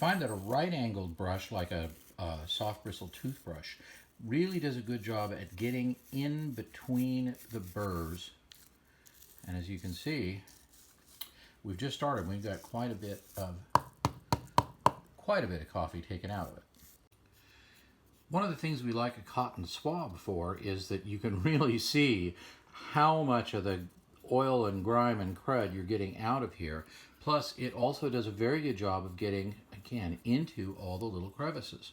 find that a right-angled brush, like a soft bristle toothbrush, really does a good job at getting in between the burrs. And as you can see, we've just started. We've got quite a bit of coffee taken out of it. One of the things we like a cotton swab for is that you can really see how much of the oil and grime and crud you're getting out of here. Plus, it also does a very good job of getting, again, into all the little crevices.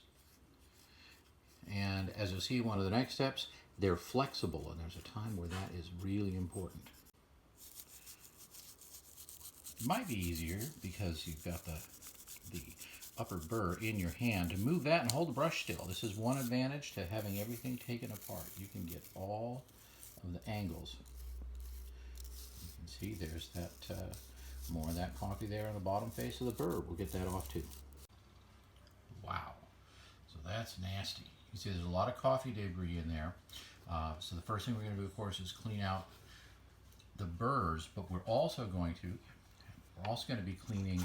And as you'll see, one of the next steps, they're flexible, and there's a time where that is really important. It might be easier because you've got the upper burr in your hand to move that and hold the brush still. This is one advantage to having everything taken apart. You can get all of the angles. You can see there's that more of that coffee there on the bottom face of the burr. We'll get that off too. Wow, so that's nasty. You see there's a lot of coffee debris in there. So the first thing we're going to do, of course, is clean out the burrs, but we're also going to be cleaning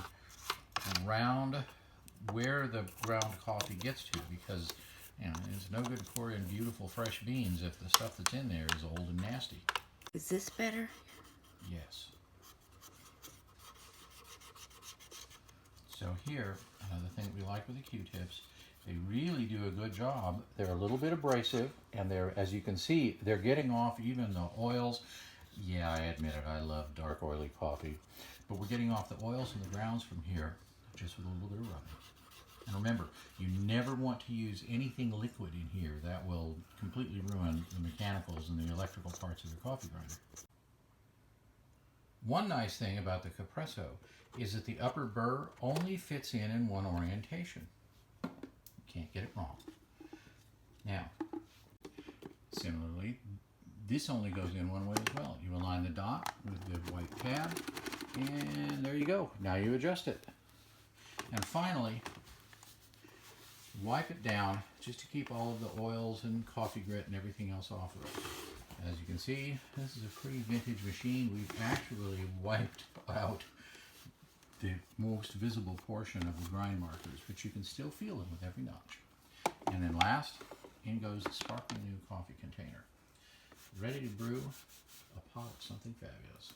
around where the ground coffee gets to, because it's no good pouring beautiful fresh beans if the stuff that's in there is old and nasty. Is this better? Yes. So here, the thing we like with the Q-tips, they really do a good job. They're a little bit abrasive, and as you can see, they're getting off even the oils. Yeah, I admit it, I love dark oily coffee, but we're getting off the oils and the grounds from here just with a little bit of rubbing. And remember, you never want to use anything liquid in here. That will completely ruin the mechanicals and the electrical parts of your coffee grinder. One nice thing about the Capresso is that the upper burr only fits in one orientation. You can't get it wrong. Now, similarly, this only goes in one way as well. You align the dot with the white pad, and there you go. Now you adjust it. And finally, wipe it down just to keep all of the oils and coffee grit and everything else off of it. As you can see, this is a pretty vintage machine. We've actually wiped out the most visible portion of the grind markers, but you can still feel them with every notch. And then last, in goes the sparkling new coffee container. Ready to brew a pot of something fabulous.